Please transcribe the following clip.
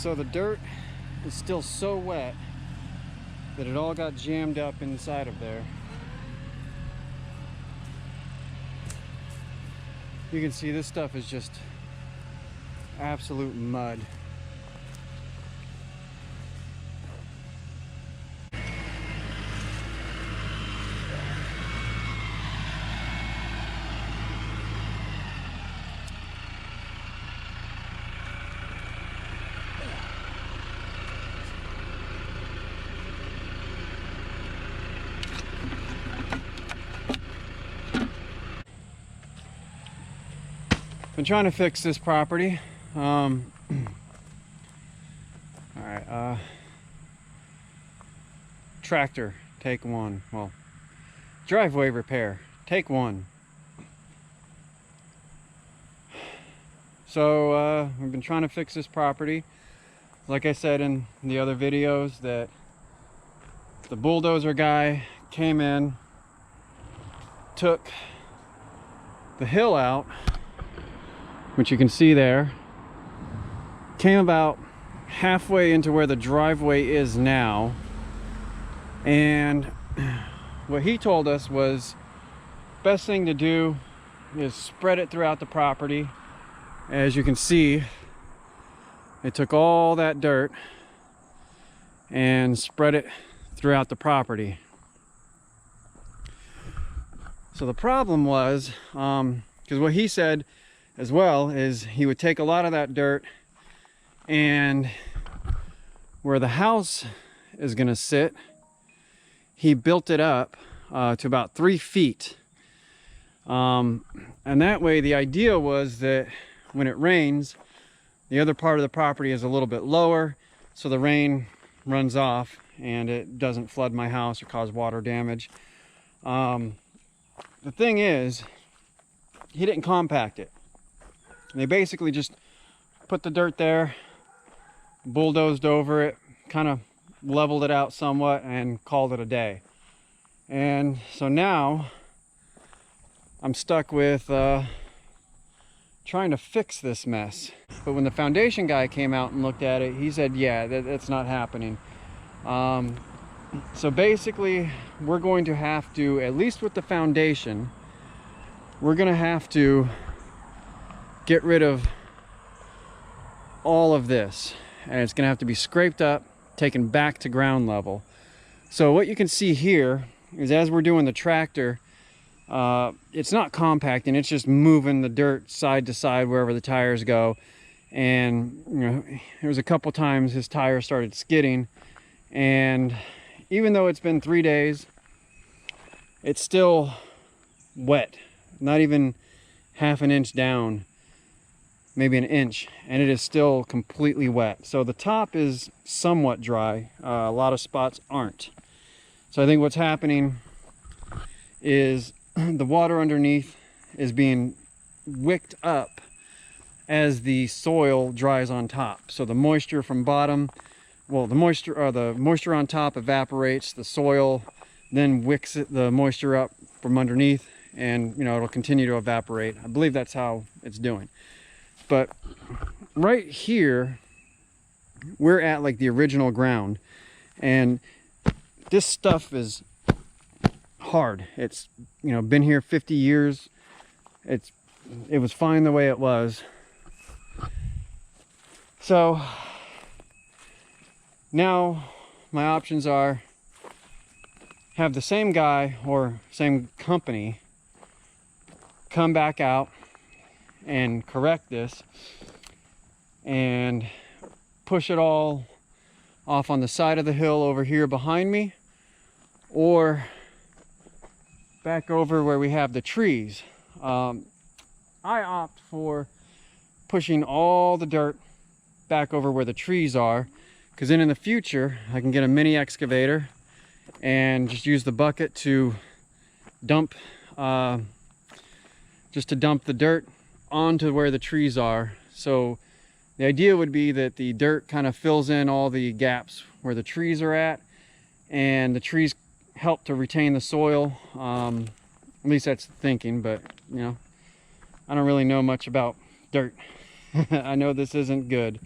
So the dirt is still so wet that it all got jammed up inside of there. You can see this stuff is just absolute mud. Been trying to fix this property. All right, tractor, take one. Well, driveway repair, take one. So we've been trying to fix this property. Like I said in the other videos, that the bulldozer guy came in, took the hill out, which you can see there, came about halfway into where the driveway is now, and what he told us was best thing to do is spread it throughout the property. As you can see, it took all that dirt and spread it throughout the property. So the problem was, because what he said as well is he would take a lot of that dirt, and where the house is going to sit, he built it up to about 3 feet, and that way the idea was that when it rains, the other part of the property is a little bit lower, so the rain runs off and it doesn't flood my house or cause water damage. The thing is, he didn't compact it. They basically just put the dirt there, bulldozed over it, kind of leveled it out somewhat, and called it a day. And so now I'm stuck with trying to fix this mess. But when the foundation guy came out and looked at it, he said, yeah, that's not happening. So basically, we're going to have to, at least with the foundation, we're going to have to get rid of all of this, and it's going to have to be scraped up, taken back to ground level. So what you can see here is, as we're doing the tractor, it's not compacting, it's just moving the dirt side to side wherever the tires go. And you know, there was a couple times his tire started skidding, and even though it's been 3 days, it's still wet, not even half an inch down, maybe an inch, and it is still completely wet. So the top is somewhat dry, a lot of spots aren't. So I think what's happening is the water underneath is being wicked up as the soil dries on top. So the moisture from bottom, well, the moisture on top evaporates, the soil then wicks the moisture up from underneath, and you know, it'll continue to evaporate. I believe that's how it's doing. But right here, we're at like the original ground, and this stuff is hard. It's, you know, been here 50 years. It was fine the way it was. So now my options are have the same guy or same company come back out and correct this and push it all off on the side of the hill over here behind me, or back over where we have the trees. I opt for pushing all the dirt back over where the trees are, because then in the future I can get a mini excavator and just use the bucket to dump the dirt onto where the trees are. So the idea would be that the dirt kind of fills in all the gaps where the trees are at, and the trees help to retain the soil. At least that's the thinking, but you know, I don't really know much about dirt. I know this isn't good.